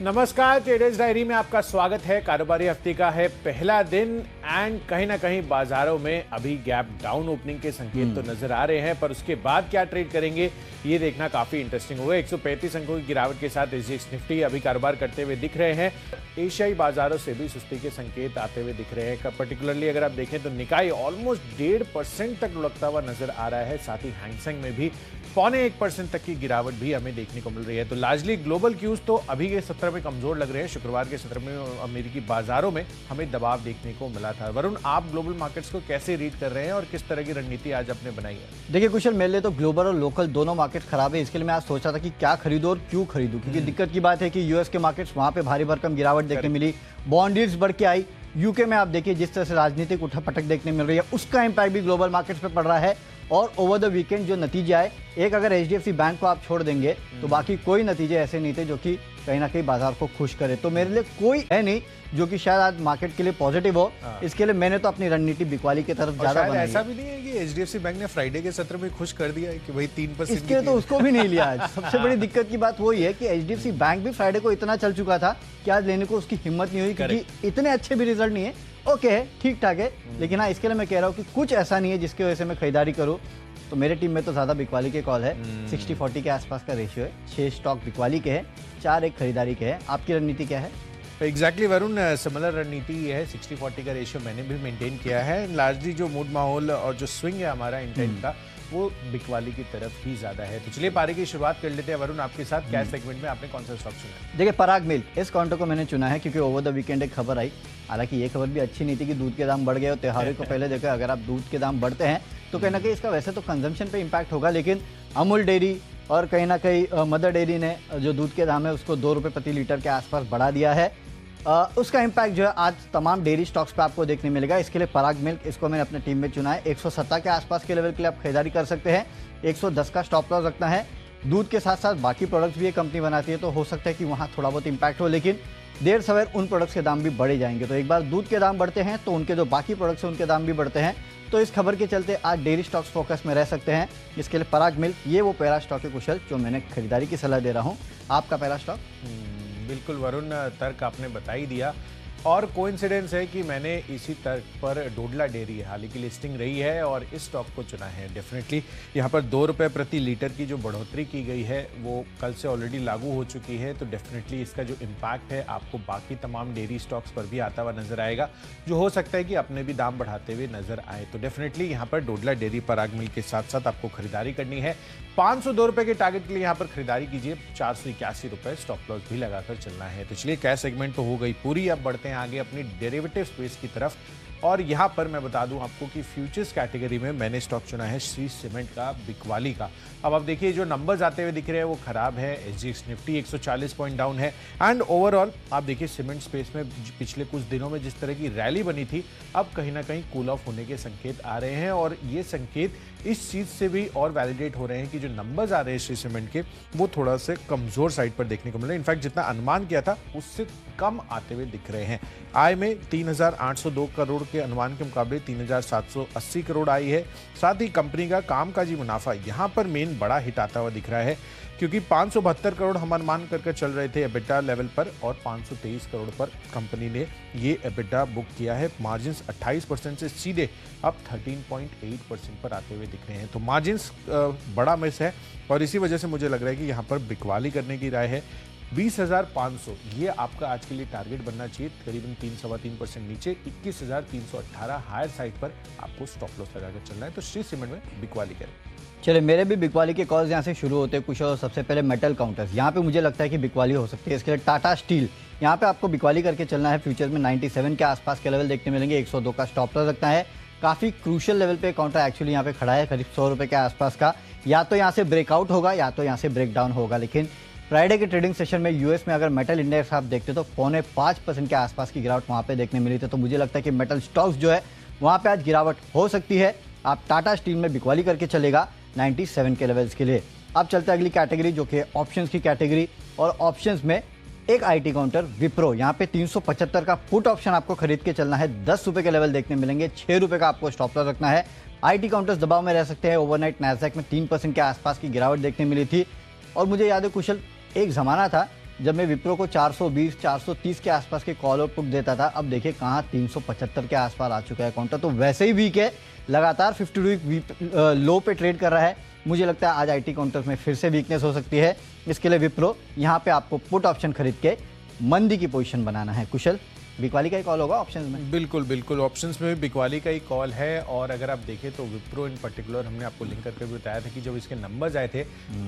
नमस्कार, traders diary में आपका स्वागत है। कारोबारी हफ्ते का है पहला दिन एंड कहीं ना कहीं बाजारों में अभी गैप डाउन ओपनिंग के संकेत तो नजर आ रहे हैं, पर उसके बाद क्या ट्रेड करेंगे ये देखना काफी इंटरेस्टिंग होगा। 135 अंकों की गिरावट के साथ एसजीएक्स निफ्टी अभी कारोबार करते हुए दिख रहे हैं। एशियाई बाजारों से भी सुस्ती के संकेत आते हुए दिख रहे हैं। पर्टिकुलरली अगर आप देखें तो निकाई ऑलमोस्ट 1.5% तक लुढ़कता हुआ नजर आ रहा है। साथ ही हैंगसेंग में भी 0.25% तक की गिरावट भी हमें देखने को मिल रही है। तो लार्जली ग्लोबल क्यूज तो अभी के सत्र में कमजोर लग रहे हैं। शुक्रवार के सत्र में अमेरिकी बाजारों में हमें दबाव देखने को मिला था। वरुण, आप ग्लोबल मार्केट्स को कैसे रीड कर रहे हैं और किस तरह की रणनीति आज आपने बनाई है? देखिए कुशल, मेरे लिए तो ग्लोबल और लोकल दोनों मार्केट खराब है। इसके लिए मैं आज सोचा था कि क्या खरीदूं और क्यों खरीदूं, क्योंकि दिक्कत की बात है कि यूएस के मार्केट्स वहां पे भारी भरकम गिरावट देखने मिली, बॉन्ड यील्ड्स बढ़ के आई। यूके में आप देखिए जिस तरह से राजनीतिक उठापटक देखने मिल रही है, उसका इंपैक्ट भी ग्लोबल मार्केट्स पे पड़ रहा है। और ओवर द वीकेंड जो नतीजे आए, एक अगर एचडीएफसी बैंक को आप छोड़ देंगे तो बाकी कोई नतीजे ऐसे नहीं थे जो कि कहीं ना कहीं बाजार को खुश करे। तो मेरे लिए कोई है नहीं जो कि शायद आज मार्केट के लिए पॉजिटिव हो। इसके लिए मैंने तो अपनी रणनीति बिकवाली की तरफ ज्यादा बनाई है। ऐसा भी नहीं है कि एचडीएफसी बैंक ने फ्राइडे के सत्र में खुश कर दिया है कि भाई 3%। इसके लिए तो उसको भी नहीं लिया आज। सबसे बड़ी दिक्कत की बात वही है कि एचडीएफसी बैंक भी फ्राइडे को इतना चल चुका था कि आज लेने को उसकी हिम्मत नहीं हुई, क्योंकि इतने अच्छे भी रिजल्ट नहीं है। ओके है, ठीक ठाक है, लेकिन हाँ इसके लिए मैं कह रहा हूँ कि कुछ ऐसा नहीं है जिसकी वजह से मैं खरीदारी करूँ। तो मेरे टीम में तो ज्यादा बिकवाली के कॉल है। 60-40 के आसपास का रेशियो है। 6 स्टॉक बिकवाली के हैं, 4 एक खरीदारी के हैं। आपकी रणनीति क्या है? एग्जैक्टली वरुण, सिमिलर रणनीति ये है। 60-40 का रेशियो मैंने भी मेंटेन किया है। लार्जली जो मूड माहौल और जो स्विंग है हमारा इंटेंट का, वो बिकवाली की तरफ ही ज्यादा है। तो चलिए पारी की शुरुआत कर लेते हैं। वरुण, आपके साथ कैश सेगमेंट में आपने कौन सा स्टॉक चुना है? देखिए पराग मिल्क, इस काउंटर को मैंने चुना है क्योंकि ओवर द वीकेंड एक खबर आई। हालांकि ये खबर भी अच्छी नहीं थी कि दूध के दाम बढ़ गए, और त्योहारों को पहले देखो अगर आप दूध के दाम बढ़ते हैं तो कहीं ना कहीं इसका वैसे तो कंजम्पशन पे इम्पैक्ट होगा, लेकिन अमूल डेयरी और कहीं ना कहीं मदर डेयरी ने जो दूध के दाम है उसको 2 रुपये प्रति लीटर के आसपास बढ़ा दिया है। उसका इम्पैक्ट जो है आज तमाम डेयरी स्टॉक्स पे आपको देखने मिलेगा। इसके लिए पराग मिल्क, इसको मैंने अपने टीम में चुना है। 170 के आसपास के लेवल के लिए आप खरीदारी कर सकते हैं। 110 का स्टॉप लॉस रखना है। दूध के साथ साथ बाकी प्रोडक्ट्स भी ये कंपनी बनाती है, तो हो सकता है कि वहाँ थोड़ा बहुत इम्पैक्ट हो, लेकिन देर सवेर उन प्रोडक्ट्स के दाम भी बढ़े जाएंगे। तो एक बार दूध के दाम बढ़ते हैं तो उनके जो बाकी प्रोडक्ट्स हैं उनके दाम भी बढ़ते हैं। तो इस खबर के चलते आज डेयरी स्टॉक्स फोकस में रह सकते हैं। इसके लिए पराग मिल्क ये वो पहला स्टॉक है कुशल जो मैंने खरीदारी की सलाह दे रहा हूँ। आपका पहला स्टॉक? बिल्कुल वरुण, तर्क आपने बता ही दिया। और कोइंसिडेंस है कि मैंने इसी तर्क पर डोडला डेयरी हाल ही की लिस्टिंग रही है और इस स्टॉक को चुना है। डेफिनेटली यहाँ पर 2 रुपये प्रति लीटर की जो बढ़ोतरी की गई है वो कल से ऑलरेडी लागू हो चुकी है। तो डेफिनेटली इसका जो इम्पैक्ट है आपको बाकी तमाम डेयरी स्टॉक्स पर भी आता हुआ नजर आएगा, जो हो सकता है कि अपने भी दाम बढ़ाते हुए नजर आए। तो डेफिनेटली यहाँ पर डोडला डेयरी पराग मिल्क के साथ साथ आपको खरीदारी करनी है। 502 रुपये के टारगेट के लिए यहाँ पर खरीदारी कीजिए। 481 रुपये स्टॉप लॉस भी लगाकर चलना है। तो चलिए कैश सेगमेंट तो हो गई पूरी, अब बढ़ते हैं आगे अपनी डेरिवेटिव स्पेस की तरफ। और यहां पर मैं बता दूं आपको कि फ्यूचर्स कैटेगरी में मैंने स्टॉक चुना है श्री सीमेंट का, बिकवाली का। अब आप देखिए जो नंबर्स आते हुए दिख रहे हैं वो खराब है। एसजीएक्स निफ्टी 140 पॉइंट डाउन है एंड ओवरऑल आप देखिए सीमेंट स्पेस में पिछले कुछ दिनों में जिस तरह की रैली बनी थी, अब कहीं ना कहीं कूल ऑफ होने के संकेत आ रहे हैं। और ये संकेत इस चीज से भी और वैलिडेट हो रहे हैं कि जो नंबर्स आ रहे हैं श्री सीमेंट के वो थोड़ा से कमजोर साइड पर देखने को मिल रहे हैं। इनफैक्ट जितना अनुमान किया था उससे कम आते हुए दिख रहे हैं। आय में 3,802 करोड़ के अनुमान के मुकाबले 3,780 करोड़ आई है। साथ ही कंपनी का कामकाजी मुनाफा यहां पर मेन बड़ा हिट आता हुआ दिख रहा है, क्योंकि 572 करोड़ हम अनुमान करके चल रहे थे एबिटा लेवल पर और 523 करोड़ पर कंपनी ने ये एबिटा बुक किया है। मार्जिन्स 28% से सीधे अब 13.8% पर आते हुए दिख रहे हैं। तो मार्जिन्स बड़ा मिस है और इसी वजह से मुझे लग रहा है कि यहाँ पर बिकवाली करने की राय है। 20,500 ये आपका आज के लिए टारगेट बनना चाहिए, करीबन 3-3.25% नीचे। 21,318 हायर साइड पर आपको स्टॉप लॉस लगाकर चलना है। तो श्री सीमेंट में बिकवाली करें। चलिए मेरे भी बिकवाली के कॉल्स यहाँ से शुरू होते हैं कुछ। और सबसे पहले मेटल काउंटर्स, यहाँ पे मुझे लगता है कि बिकवाली हो सकती है। इसके लिए टाटा स्टील, यहाँ पे आपको बिकवाली करके चलना है। फ्यूचर में 97 के आसपास के लेवल देखने मिलेंगे। 102 का स्टॉप लॉस रखना है। काफ़ी क्रूशियल लेवल पे काउंटर एक्चुअली यहाँ पे खड़ा है, करीब 100 रुपये के आसपास का। या तो यहाँ से ब्रेकआउट होगा या तो यहाँ से ब्रेकडाउन होगा। लेकिन फ्राइडे के ट्रेडिंग सेशन में यूएस में अगर मेटल इंडेक्स आप देखते तो 0.5% के आसपास की गिरावट वहाँ पे देखने मिली थी। तो मुझे लगता है कि मेटल स्टॉक्स जो है वहाँ पे आज गिरावट हो सकती है। आप टाटा स्टील में बिकवाली करके चलेगा 97 के लेवल्स के लिए। अब चलते हैं अगली कैटेगरी जो कि ऑप्शंस की कैटेगरी। और ऑप्शंस में एक आईटी काउंटर विप्रो, यहाँ पे 375 का पुट ऑप्शन आपको खरीद के चलना है। 10 रुपये के लेवल देखने मिलेंगे। 6 रुपये का आपको स्टॉप लॉस रखना है। आईटी काउंटर्स दबाव में रह सकते हैं। ओवरनाइट नैस्डैक में 3% के आसपास की गिरावट देखने मिली थी। और मुझे याद है कुशल, एक ज़माना था जब मैं विप्रो को 420 430 के आसपास के कॉल और पुट देता था, अब देखिए कहाँ 375 के आसपास आ चुका है काउंटर, तो वैसे ही वीक है, लगातार 52 वीक लो पे ट्रेड कर रहा है। मुझे लगता है आज आईटी काउंटर्स में फिर से वीकनेस हो सकती है, इसके लिए विप्रो यहाँ पे आपको पुट ऑप्शन खरीद के मंदी की पोजीशन बनाना है। कुशल, बिकवाली का ही कॉल होगा ऑप्शंस में? बिल्कुल बिल्कुल, ऑप्शंस में भी बिकवाली का ही कॉल है। और अगर आप देखें तो विप्रो इन पर्टिकुलर हमने आपको लिंक करके भी बताया था कि जब इसके नंबर्स आए थे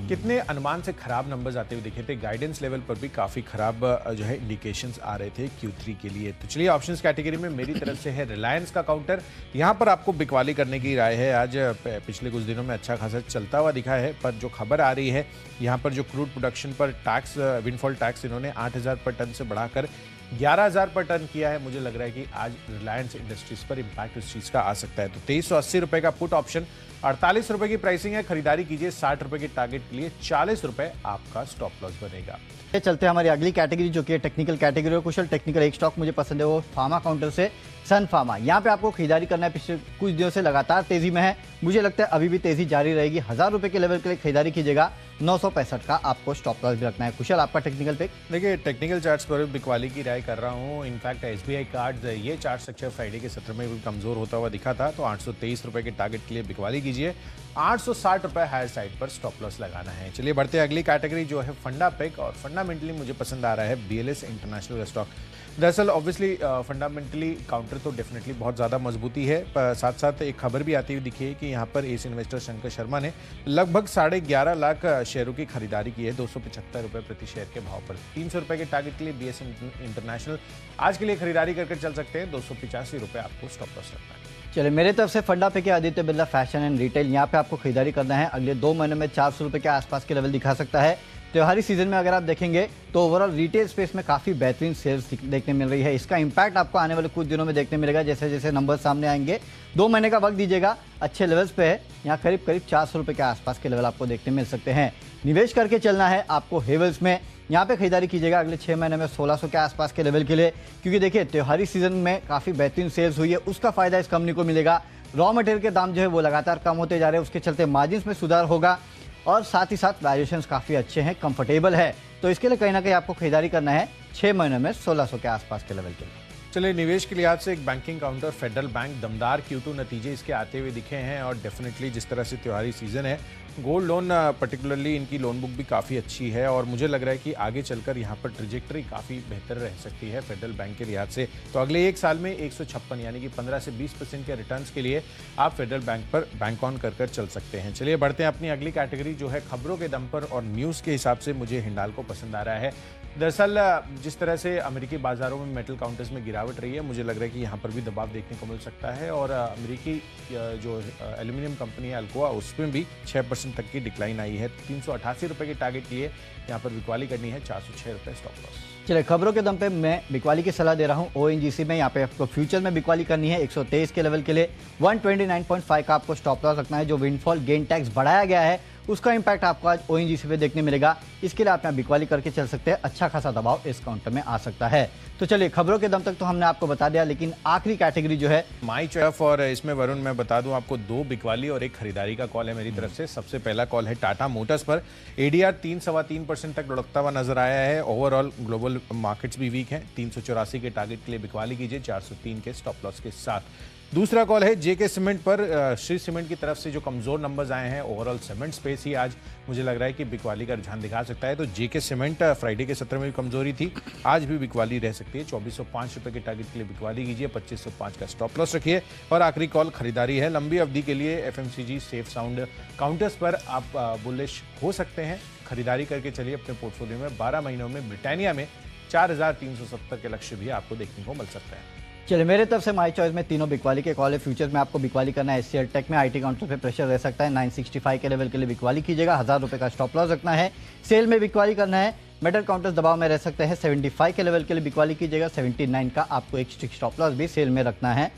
कितने अनुमान से खराब नंबर्स आते हुए दिखे थे, गाइडेंस लेवल पर भी काफ़ी खराब जो है इंडिकेशंस आ रहे थे Q3 के लिए। तो चलिए ऑप्शंस कैटेगरी में मेरी तरफ से है रिलायंस का काउंटर, यहाँ पर आपको बिकवाली करने की राय है। आज पिछले कुछ दिनों में अच्छा खासा चलता हुआ दिखा है, पर जो खबर आ रही है यहाँ पर जो क्रूड प्रोडक्शन पर टैक्स, विंडफॉल टैक्स इन्होंने 8,000 पर टन से बढ़ाकर 11,000 पर टन किया है। मुझे लग रहा है कि आज रिलायंस इंडस्ट्रीज पर इंपैक्ट उस चीज का आ सकता है। तो 2380 रुपए का पुट ऑप्शन, 48 रुपए की प्राइसिंग है, खरीदारी कीजिए। 60 रुपए के टारगेट के लिए 40 रुपए आपका स्टॉप लॉस बनेगा। चलते हैं हमारी अगली कैटेगरी जो कि है टेक्निकल कैटेगरी। कुशल, टेक्निकल एक स्टॉक मुझे पसंद है, वो फार्मा काउंटर से सन फार्मा। यहाँ पे आपको खरीदारी करना है, पिछले कुछ दिनों से लगातार तेजी में है, मुझे लगता है अभी भी तेजी जारी रहेगी। 1000 रुपए के लेवल के लिए खरीदारी कीजिएगा, 965 का आपको स्टॉप लॉस भी रखना है। कुशल, आपका टेक्निकल पिक? देखिए टेक्निकल चार्ट्स पर बिकवाली की राय कर रहा हूँ। इनफैक्ट SBI कार्ड ये चार्ट स्ट्रक्चर फ्राइडे के सत्र में भी कमजोर होता हुआ दिखा था, तो 823 रुपए के टारगेट के लिए बिकवाली कीजिए, 860 रुपए हायर साइड पर स्टॉप लॉस लगाना है। चलिए बढ़ते हैं अगली कैटेगरी जो है फंडा पिक, और फंडामेंटली मुझे पसंद आ रहा है BLS इंटरनेशनल का स्टॉक। दरअसल ऑब्वियसली फंडामेंटली काउंटर तो डेफिनेटली बहुत ज़्यादा मजबूती है, पर साथ साथ एक खबर भी आती हुई दिखी है कि यहाँ पर एस इन्वेस्टर शंकर शर्मा ने लगभग 11.5 लाख शेयरों की खरीदारी की है 275 रुपए प्रति शेयर के भाव पर। 300 रुपए के टारगेट के लिए BLS इंटरनेशनल आज के लिए खरीदारी करके चल सकते हैं, 285 रुपए आपको स्टॉप लॉस रखना है। चलिए, मेरे तरफ से फंडा पे के Aditya Birla fashion and retail, यहाँ पे आपको खरीदारी करना है। अगले 2 महीनों में 400 रुपए के आसपास के लेवल दिखा सकता है। त्योहारी सीजन में अगर आप देखेंगे तो ओवरऑल रिटेल स्पेस में काफ़ी बेहतरीन सेल्स देखने मिल रही है। इसका इंपैक्ट आपको आने वाले कुछ दिनों में देखने मिलेगा, जैसे जैसे नंबर सामने आएंगे। 2 महीने का वक्त दीजिएगा, अच्छे लेवल्स पे है, यहाँ करीब करीब 400 रुपए के आसपास के लेवल आपको देखने मिल सकते हैं। निवेश करके चलना है आपको हेवल्स में, यहाँ पे खरीदारी कीजिएगा अगले 6 महीने में 1600 के आसपास के लेवल के लिए, क्योंकि देखिए त्योहारी सीजन में काफ़ी बेहतरीन सेल्स हुई है, उसका फायदा इस कंपनी को मिलेगा। रॉ मटेरियल के दाम जो है वो लगातार कम होते जा रहे हैं, उसके चलते मार्जिन्स में सुधार होगा, और साथ ही साथ वैल्यूएशंस काफ़ी अच्छे हैं, कंफर्टेबल है। तो इसके लिए कहीं ना कहीं आपको खरीदारी करना है 6 महीनों में 1600 के आसपास के लेवल के लिए। चलिए निवेश के लिहाज से एक बैंकिंग काउंटर फेडरल बैंक, दमदार Q2 नतीजे इसके आते हुए दिखे हैं, और डेफिनेटली जिस तरह से त्योहारी सीजन है, गोल्ड लोन पर्टिकुलरली इनकी लोन बुक भी काफ़ी अच्छी है, और मुझे लग रहा है कि आगे चलकर यहाँ पर ट्रिजेक्टरी काफ़ी बेहतर रह सकती है फेडरल बैंक के लिहाज से। तो अगले 1 साल में 156 यानी कि 15 से 20% के रिटर्न्स के लिए आप फेडरल बैंक पर बैंक ऑन कर चल सकते हैं। चलिए बढ़ते हैं अपनी अगली कैटेगरी जो है खबरों के दम पर और न्यूज़ के हिसाब से मुझे हिंडाल्को पसंद आ रहा है। दरअसल जिस तरह से अमेरिकी बाजारों में मेटल काउंटर्स में गिरावट रही है, मुझे लग रहा है कि यहाँ पर भी दबाव देखने को मिल सकता है, और अमेरिकी जो एल्यूमिनियम कंपनी है अल्कोआ, उसमें भी 6% तक की डिक्लाइन आई है। 388 रुपए के टारगेट लिए यहाँ पर बिकवाली करनी है, 406 रुपए स्टॉप लॉस। चलिए, खबरों के दम पे मैं बिकवाली की सलाह दे रहा हूँ। ONGC में यहाँ पे आपको फ्यूचर में बिकवाली करनी है 123 के लेवल के लिए, 129.5 का आपको स्टॉप लॉस रखना है। जो विंडफॉल गेन टैक्स बढ़ाया गया है उसका इंपैक्ट आपको आज ONGC पे देखने मिलेगा, इसके लिए आप यहाँ बिकवाली करके चल सकते हैं, अच्छा खासा दबाव इस काउंटर में आ सकता है। तो चलिए, खबरों के दम तक तो हमने आपको बता दिया, लेकिन आखिरी कैटेगरी जो है माई चॉइस, और इसमें वरुण मैं बता दूं आपको 2 बिकवाली और 1 खरीदारी का कॉल है मेरी तरफ से। सबसे पहला कॉल है टाटा मोटर्स पर। ADR 3-3.25% तक लुढ़कता हुआ नजर आया है। ओवरऑल ग्लोबल मार्केट्स भी वीक हैं। 384 के टारगेट के लिए बिकवाली कीजिए 403 के स्टॉप लॉस के साथ। दूसरा कॉल है जेके सीमेंट पर। श्री सीमेंट की तरफ से जो कमजोर नंबर्स आए हैं, ओवरऑल सीमेंट स्पेस ही आज मुझे लग रहा है कि बिकवाली का रुझान दिखा सकता है। तो जेके सीमेंट फ्राइडे के सत्र में भी कमजोरी थी, आज भी बिकवाली रह सकती है। 2405 रुपए के टारगेट के लिए बिकवाली कीजिए, 2505 का स्टॉप लॉस रखिए। और आखिरी कॉल खरीदारी है लंबी अवधि के लिए FMCG सेफ साउंड काउंटर्स पर आप बुलिश हो सकते हैं, खरीदारी करके चलिए अपने पोर्टफोलियो में। 12 महीनों में ब्रिटानिया में 4370 के लक्ष्य भी आपको देखने को मिल सकता है। चलिए, मेरे तरफ से माई चॉइस में तीनों बिकवाली के कॉल है। फ्यूचर में आपको बिकवाली करना है SCL टेक में, IT काउंटर पे प्रेशर रह सकता है, 965 के लेवल के लिए बिकवाली कीजिएगा, 1000 रुपए का स्टॉप लॉस रखना है। सेल में बिकवाली करना है, मेटल काउंटर्स दबाव में रह सकते हैं, 75 के लेवल के लिए बिकवाली कीजिएगा, 79 का आपको एक स्टिक स्टॉप लॉस भी सेल में रखना है।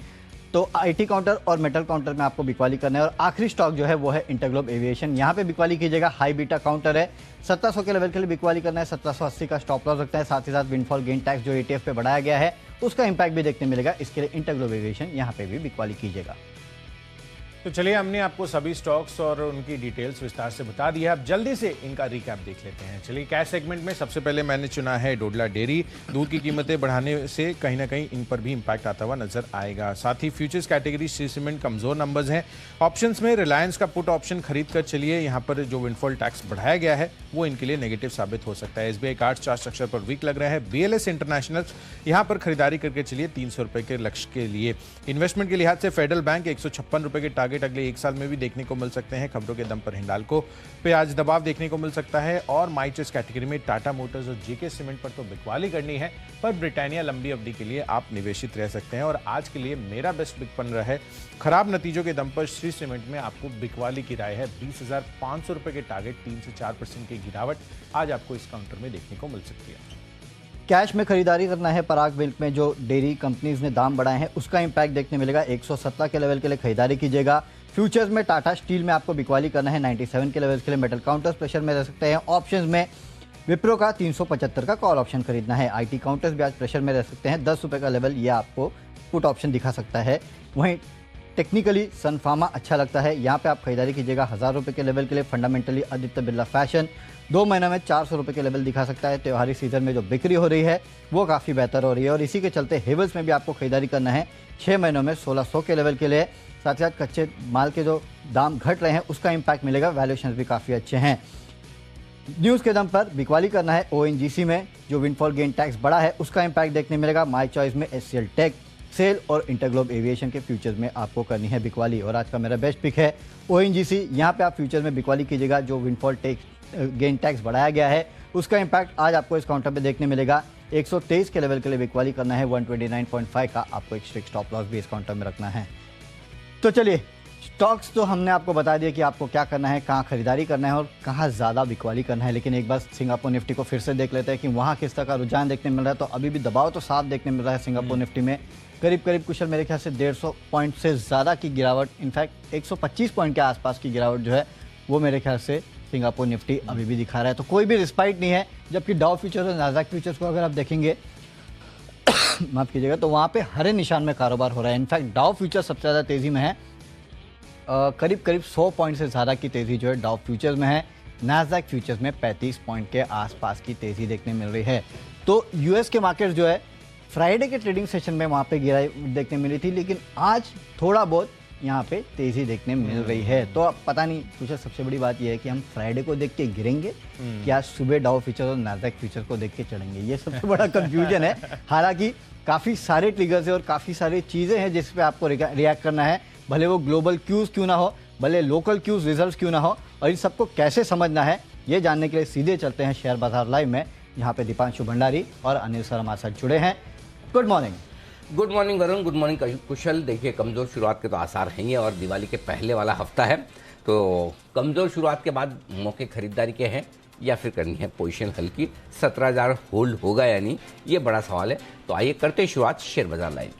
तो IT काउंटर और मेटल काउंटर में आपको बिकवाली करना है। और आखिरी स्टॉक जो है वो है इंटरग्लोब एविएशन, यहाँ पे बिकवाली कीजिएगा, हाई बीटा काउंटर है, 1700 के लेवल के लिए बिकवाली करना है, 1780 का स्टॉप लॉस रखता है। साथ ही साथ विंडफॉल गेन टैक्स जो ETF पे बढ़ाया गया है उसका इंपैक्ट भी देखने मिलेगा, इसके लिए इंटरग्लोब एविएशन यहाँ पे भी बिकवाली कीजिएगा। तो चलिए, हमने आपको सभी स्टॉक्स और उनकी डिटेल्स विस्तार से बता दी है। अब जल्दी से इनका रिकैप देख लेते हैं। चलिए, कैश सेगमेंट में सबसे पहले मैंने चुना है डोडला डेयरी। दूध की कीमतें बढ़ाने से कहीं ना कहीं इन पर भी इंपैक्ट आता हुआ नजर आएगा। साथ ही फ्यूचर्स कैटेगरी श्री सीमेंट कमजोर नंबर्स हैं। ऑप्शंस में रिलायंस का पुट ऑप्शन खरीद कर चलिए। यहाँ पर जो विंडफॉल टैक्स बढ़ाया गया है वो इनके लिए नेगेटिव साबित हो सकता है। एसबीआई कार्ड चार्ट स्ट्रक्चर पर वीक लग रहा है। बीएलएस इंटरनेशनल यहाँ पर खरीदारी करके चलिए 300 रुपए के लक्ष्य के लिए। इन्वेस्टमेंट के लिहाज से फेडरल बैंक 156 रुपए के टारगेट अगले एक साल में भी देखने को मिल सकते हैं। खबरों के दम पर हिंडाल्को पे आज दबाव देखने को मिल सकता है। और माई चॉइस कैटेगरी में टाटा मोटर्स और जेके सीमेंट पर तो बिकवाली करनी है, पर ब्रिटानिया लंबी अवधि के लिए आप निवेशित रह सकते हैं। और आज के लिए मेरा बेस्ट बिक बन रहा है। खराब नतीजों के दम पर श्री सीमेंट में आपको बिकवाली की राय है। 20,500 रुपए के टारगेट, 3 से 4% की गिरावट आज आपको इस काउंटर में देखने को मिल सकती है। कैश में खरीदारी करना है। पराग मिल्क में जो डेयरी कंपनीज ने दाम बढ़ाए हैं उसका इंपैक्ट देखने मिलेगा। 117 के लेवल के लिए खरीदारी कीजिएगा। फ्यूचर्स में टाटा स्टील में आपको बिकवाली करना है। 97 के लेवल के लिए मेटल काउंटर्स प्रेशर में रह सकते हैं। ऑप्शंस में विप्रो का 375 का कॉल ऑप्शन खरीदना है। आईटी काउंटर्स भी आज प्रेशर में रह सकते हैं। 10 रुपये का लेवल ये आपको पुट ऑप्शन दिखा सकता है। वहीं टेक्निकली सन फार्मा अच्छा लगता है, यहाँ पे आप खरीदारी कीजिएगा 1000 रुपये के लेवल के लिए। फंडामेंटली आदित्य बिरला फैशन 2 महीनों में 400 रुपये के लेवल दिखा सकता है। त्योहारी सीजन में जो बिक्री हो रही है वो काफ़ी बेहतर हो रही है और इसी के चलते हेवल्स में भी आपको खरीदारी करना है 6 महीनों में 1600 के लेवल के लिए। साथ ही साथ कच्चे माल के जो दाम घट रहे हैं उसका इम्पैक्ट मिलेगा। वैल्यूएशन भी काफ़ी अच्छे हैं। न्यूज़ के दम पर बिकवाली करना है ओएनजीसी में। जो विंडफॉल गेन टैक्स बढ़ा है उसका इम्पैक्ट देखने मिलेगा। माई चॉइस में एचसीएल टेक, सेल और इंटरग्लोब एविएशन के फ्यूचर्स में आपको करनी है बिकवाली। और आज का मेरा बेस्ट पिक है ओएनजीसी। यहाँ पे आप फ्यूचर में बिकवाली कीजिएगा। जो विंडफॉल गेन टैक्स बढ़ाया गया है उसका इम्पैक्ट आज आपको इस काउंटर पे देखने मिलेगा। 123 के लेवल के लिए बिकवाली करना है। 129.5 का आपको एक स्ट्रिक्ट स्टॉप लॉस भी इस काउंटर में रखना है। तो चलिए, स्टॉक्स तो हमने आपको बता दिया कि आपको क्या करना है, कहाँ खरीदारी करना है और कहाँ ज़्यादा बिकवाली करना है। लेकिन एक बार सिंगापुर निफ्टी को फिर से देख लेते हैं कि वहाँ किस तरह का रुझान देखने मिल रहा है। तो अभी भी दबाव तो साफ देखने मिल रहा है सिंगापुर निफ्टी में। करीब कुशल मेरे ख्याल से 150 पॉइंट से ज़्यादा की गिरावट, इनफैक्ट 125 पॉइंट के आसपास की गिरावट जो है वो मेरे ख्याल से सिंगापुर निफ्टी अभी भी दिखा रहा है। तो कोई भी रिस्पाइट नहीं है। जबकि डाउ फ्यूचर्स और नाज़दाक फ्यूचर्स को अगर आप देखेंगे माफ़ कीजिएगा तो वहाँ पे हरे निशान में कारोबार हो रहा है। इनफैक्ट डाउ फ्यूचर सबसे ज़्यादा तेज़ी में है। करीब 100 पॉइंट से ज़्यादा की तेज़ी जो है डाउ फ्यूचर्स में है। नाज़दाक फ्यूचर्स में 35 पॉइंट के आसपास की तेज़ी देखने मिल रही है। तो यूएस के मार्केट जो है फ्राइडे के ट्रेडिंग सेशन में वहाँ पे गिराई देखने मिली थी, लेकिन आज थोड़ा बहुत यहाँ पे तेज़ी देखने मिल रही है। तो अब पता नहीं, कुछ सबसे बड़ी बात यह है कि हम फ्राइडे को देख के गिरेंगे कि आज सुबह डाउ फ्यूचर और नाज़दाक फ्यूचर को देख के चढ़ेंगे, ये सबसे बड़ा कंफ्यूजन है। हालांकि काफ़ी सारे ट्रिगर्स है और काफ़ी सारी चीज़ें हैं जिस पे आपको रिएक्ट करना है। भले वो ग्लोबल क्यूज़ क्यों ना हो, भले लोकल क्यूज़ रिजल्ट्स क्यों ना हो, और इन सबको कैसे समझना है ये जानने के लिए सीधे चलते हैं शेयर बाजार लाइव में, जहाँ पे दीपांशु भंडारी और अनिल सर हमारे साथ जुड़े हैं। Good morning. Good morning Varun, good morning Kushal. देखिए, कमज़ोर शुरुआत के तो आसार हैं ही और दिवाली के पहले वाला हफ्ता है, तो कमज़ोर शुरुआत के बाद मौके खरीदारी के हैं या फिर करनी है पोजीशन हल्की। 17,000 होल्ड होगा या नहीं, ये बड़ा सवाल है। तो आइए करते शुरुआत शेयर बाजार लाइव।